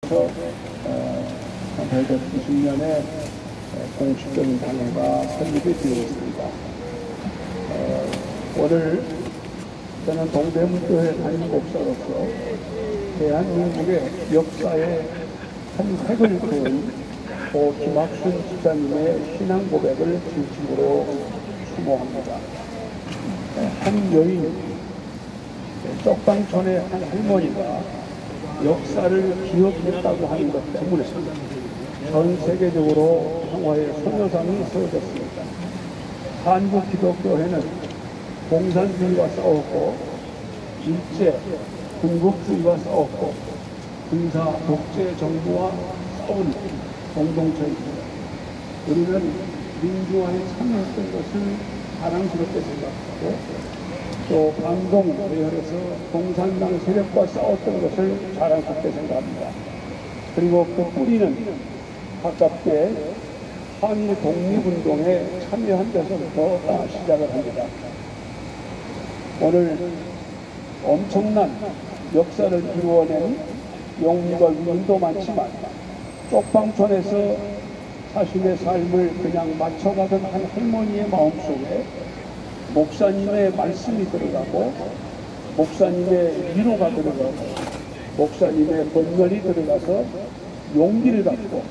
1890년에 공식적인 단회가 설립이 되었습니다. 오늘 저는 동대문교회 담임 목사로서 대한민국의 역사에 한 획을 그은 고 김학순 집사님의 신앙 고백을 진심으로 추모합니다. 한 여인, 쪽방촌의 한 할머니가 역사를 기억했다고 하는 것 때문에 전 세계적으로 평화의 소녀상이 세워졌습니다. 한국 기독교회는 공산주의와 싸웠고 일제 군국주의와 싸웠고 군사 독재 정부와 싸운 공동체입니다. 우리는 민주화에 참여했던 것을 자랑스럽게 생각하고 또 반동 대열에서 공산당 세력과 싸웠던 것을 자랑스럽게 생각합니다. 그리고 그 뿌리는 가깝게 한일 독립운동에 참여한 데서부터 시작을 합니다. 오늘 엄청난 역사를 이루어낸 용기와 위인도 많지만 쪽방촌에서 자신의 삶을 그냥 맞춰가던 한 할머니의 마음속에 목사님의 말씀이 들어가고 목사님의 위로가 들어가고 목사님의 번열이 들어가서 용기를 갖고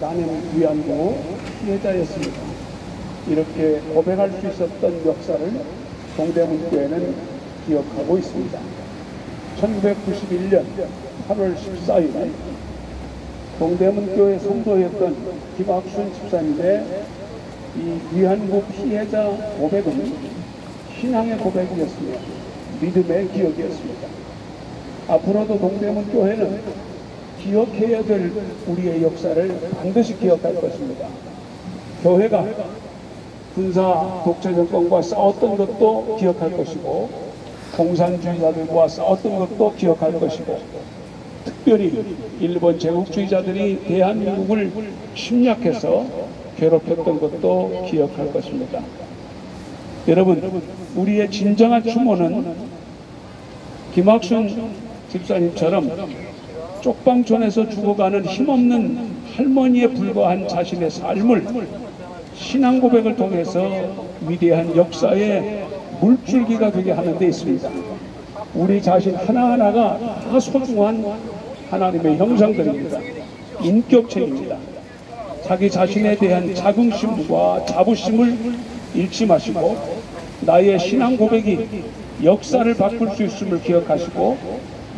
나는 위안부 피해자였습니다. 이렇게 고백할 수 있었던 역사를 동대문교회는 기억하고 있습니다. 1991년 8월 14일 동대문교회 성도였던 김학순 집사님의 이 위안부 피해자 고백은 신앙의 고백이었으며 믿음의 기억이었습니다. 앞으로도 동대문교회는 기억해야 될 우리의 역사를 반드시 기억할 것입니다. 교회가 군사 독재 정권과 싸웠던 것도 기억할 것이고 공산주의자들과 싸웠던 것도 기억할 것이고 특별히 일본 제국주의자들이 대한민국을 침략해서 괴롭혔던 것도 기억할 것입니다. 여러분, 우리의 진정한 추모는 김학순 집사님처럼 쪽방촌에서 죽어가는 힘없는 할머니에 불과한 자신의 삶을 신앙 고백을 통해서 위대한 역사의 물줄기가 되게 하는 데 있습니다. 우리 자신 하나하나가 다 소중한 하나님의 형상들입니다. 인격체입니다. 자기 자신에 대한 자긍심과 자부심을 잃지 마시고 나의 신앙 고백이 역사를 바꿀 수 있음을 기억하시고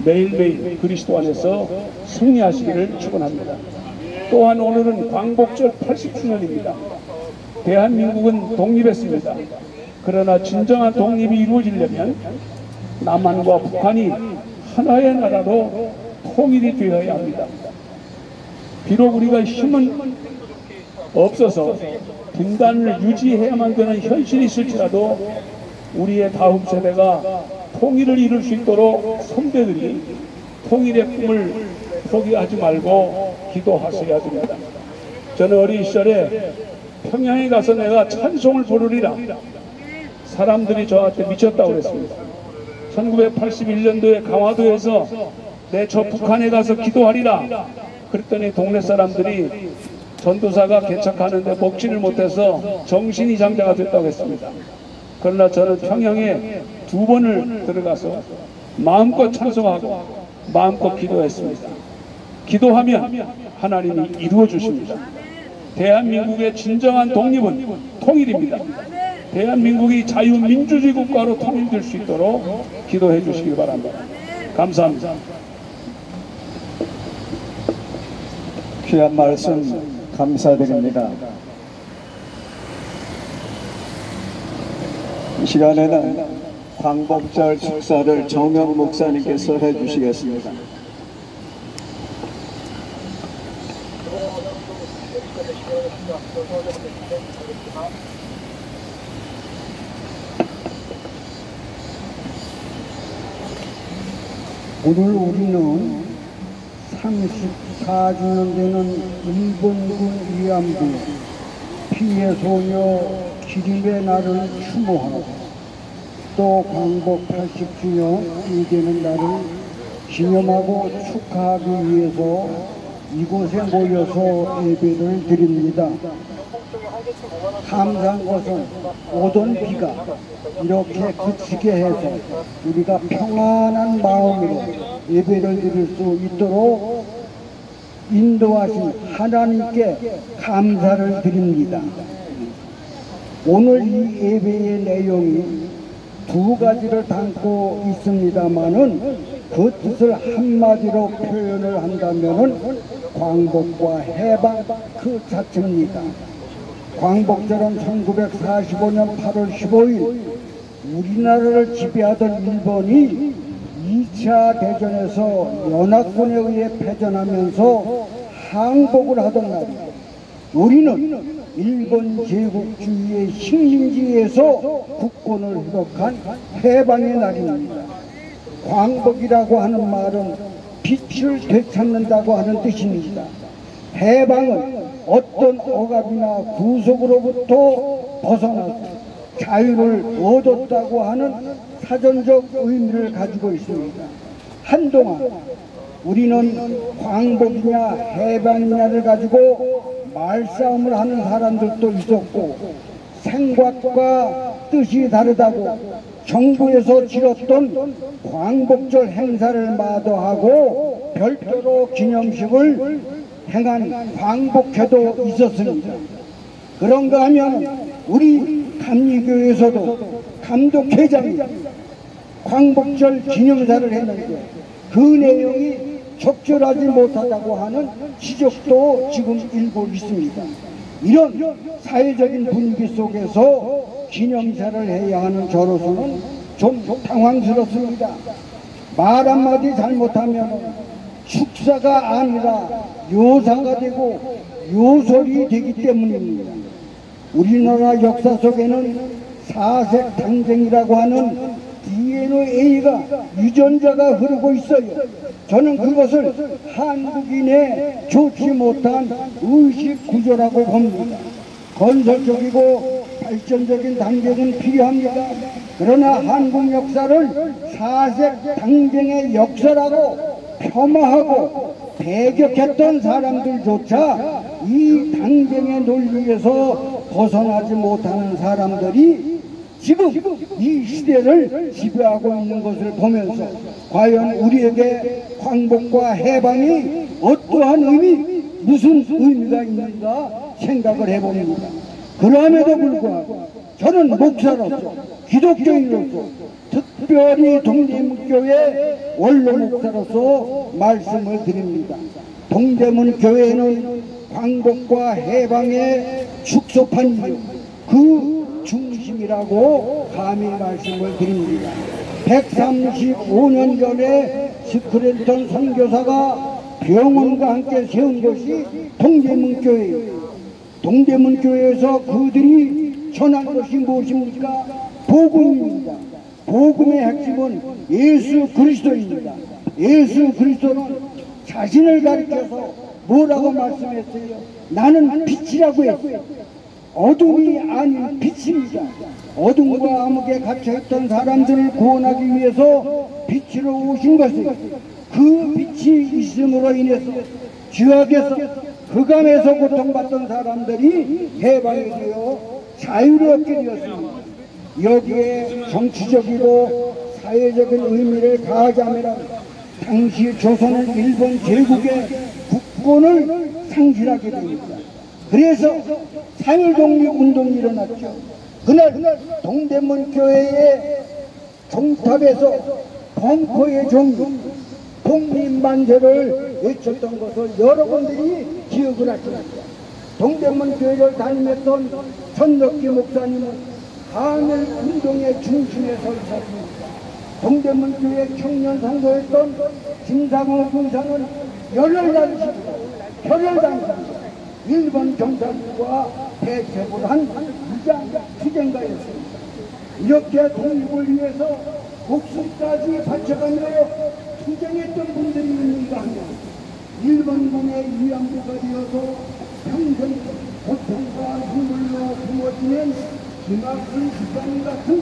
매일매일 그리스도 안에서 승리하시기를 축원합니다. 또한 오늘은 광복절 80주년입니다. 대한민국은 독립했습니다. 그러나 진정한 독립이 이루어지려면 남한과 북한이 하나의 나라로 통일이 되어야 합니다. 비록 우리가 힘은 없어서 분단을 유지해야만 되는 현실이 있을지라도 우리의 다음 세대가 통일을 이룰 수 있도록 선배들이 통일의 꿈을 포기하지 말고 기도하셔야 됩니다. 저는 어린 시절에 평양에 가서 내가 찬송을 부르리라 사람들이 저한테 미쳤다고 그랬습니다. 1981년도에 강화도에서 내 저 북한에 가서 기도하리라 그랬더니 동네 사람들이 전도사가 개척하는데 먹지를 못해서 정신이 장자가 됐다고 했습니다. 그러나 저는 평양에 2번을 들어가서 마음껏 찬송하고 마음껏 기도했습니다. 기도하면 하나님이 이루어 주십니다. 대한민국의 진정한 독립은 통일입니다. 대한민국이 자유민주주의 국가로 통일될 수 있도록 기도해 주시기 바랍니다. 감사합니다. 귀한 말씀 감사드립니다. 이 시간에는 광복절 축사를 정영 목사님께서 해주시겠습니다. 오늘 우리는 34주년 되는 일본군 위안부 피해 소녀 기림의 날을 추모하고 또 광복 80주년이 되는 날을 기념하고 축하하기 위해서 이곳에 모여서 예배를 드립니다. 감사한 것은 오던 비가 이렇게 그치게 해서 우리가 평안한 마음으로 예배를 드릴 수 있도록 인도하신 하나님께 감사를 드립니다. 오늘 이 예배의 내용이 두 가지를 담고 있습니다마는 그 뜻을 한마디로 표현을 한다면은 광복과 해방 그 자체입니다. 광복절은 1945년 8월 15일 우리나라를 지배하던 일본이 2차 대전에서 연합군에 의해 패전하면서 항복을 하던 날입니다. 우리는 일본 제국주의의 식민지에서 국권을 회복한 해방의 날입니다. 광복이라고 하는 말은 빛을 되찾는다고 하는 뜻입니다. 해방은 어떤 억압이나 구속으로부터 벗어나서 자유를 얻었다고 하는 사전적 의미를 가지고 있습니다. 한동안 우리는 광복이냐 해방이냐를 가지고 말싸움을 하는 사람들도 있었고, 생각과 뜻이 다르다고 정부에서 치렀던 광복절 행사를 마다하고 별도로 기념식을 행한 광복회도 있었습니다. 그런가 하면 우리 감리교에서도 감독회장이 광복절 기념사를 했는데 그 내용이 적절하지 못하다고 하는 지적도 지금 일고 있습니다. 이런 사회적인 분위기 속에서 기념사를 해야 하는 저로서는 좀 당황스럽습니다. 말 한마디 잘못하면 축사가 아니라 요사가 되고 요설이 되기 때문입니다. 우리나라 역사 속에는 사색 당쟁이라고 하는 DNA가 유전자가 흐르고 있어요. 저는 그것을 한국인의 좋지 못한 의식 구조라고 봅니다. 건설적이고 발전적인 당쟁은 필요합니다. 그러나 한국 역사를 사색 당쟁의 역사라고 폄하하고 배격했던 사람들조차 이 당쟁의 논리에서 벗어나지 못하는 사람들이 지금 이 시대를 지배하고 있는 것을 보면서 과연 우리에게 광복과 해방이 어떠한 의미, 무슨 의미가 있는가 생각을 해봅니다. 그럼에도 불구하고 저는 목사로서, 기독교인으로서, 특별히 동대문교회 원로 목사로서 말씀을 드립니다. 동대문교회는 광복과 해방의 축소판이요, 그 중심이라고 감히 말씀을 드립니다. 135년 전에 스크랜턴 선교사가 병원과 함께 세운 것이 동대문교회예요. 동대문교회에서 그들이 전한 것이 무엇입니까? 복음입니다. 복음의 핵심은 예수 그리스도입니다. 예수 그리스도는 자신을 가리켜서 뭐라고 말씀했어요? 나는 빛이라고 했어요. 어둠이 아닌 빛입니다. 어둠과 암흑에 갇혀있던 사람들을 구원하기 위해서 빛으로 오신 것은 그 빛이 있음으로 인해서 죄악에서 흑암에서 고통받던 사람들이 해방이 되어 자유를 얻게 되었습니다. 여기에 정치적이고 사회적인 의미를 가하자면 당시 조선은 일본 제국의 국권을 상실하게 됩니다. 그래서 3.1 독립운동이 일어났죠. 그날 동대문교회의 종탑에서 벙커의 종 독립만세를 외쳤던 것을 여러분들이 기억을 하십니다. 동대문교회를 담임했던 전덕기 목사님은 항일운동의 중심에 서 있었습니다. 동대문교회 청년 선거했던 김상호 군사는 열을 당했습니다. 일본 경찰과 대첩을 한 무장 투쟁가였습니다. 이렇게 독립을 위해서 목숨까지 바쳐가며 투쟁했던 분들이 있는가 하면 일본군의 위안부가 되어서 평생 고통과 눈물로 부어지는 김학순 집사님 같은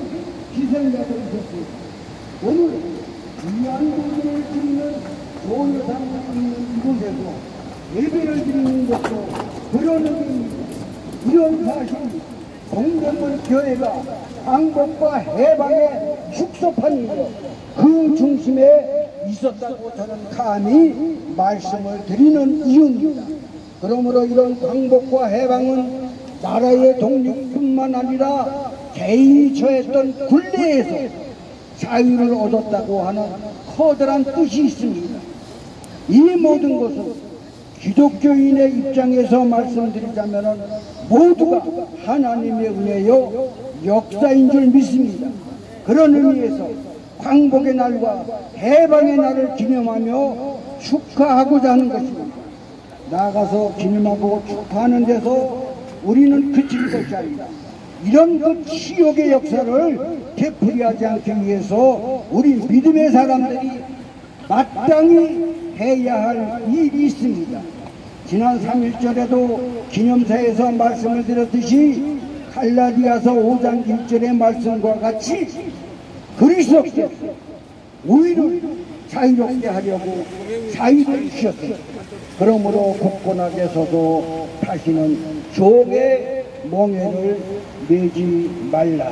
희생자들이 있었습니다. 오늘 위안부들을 드리는 조여상을 있는 이곳에서 예배를 드리는 것도 그런 의미입니다. 이런 사실, 동대문 교회가 광복과 해방의 축소판이며 그 중심에 있었다고 저는 감히 말씀을 드리는 이유입니다. 그러므로 이런 광복과 해방은 나라의 독립뿐만 아니라 개인이 처했던 굴레에서 자유를 얻었다고 하는 커다란 뜻이 있습니다. 이 모든 것은 기독교인의 입장에서 말씀드리자면 모두가 하나님의 은혜요 역사인 줄 믿습니다. 그런 의미에서 광복의 날과 해방의 날을 기념하며 축하하고자 하는 것입니다. 나아가서 기념하고 축하하는 데서 우리는 그칠 것이 아니다. 이런 그 치욕의 역사를 되풀이하지 않기 위해서 우리 믿음의 사람들이 마땅히 해야 할 일이 있습니다. 지난 3.1절에도 기념사에서 말씀을 드렸듯이 갈라디아서 5장 1절의 말씀과 같이 그리스도께서 우리를 자유롭게 하려고 자유를 주셨습니다. 그러므로 굳건하게 서도 다시는 종의 멍에를 매지 말라.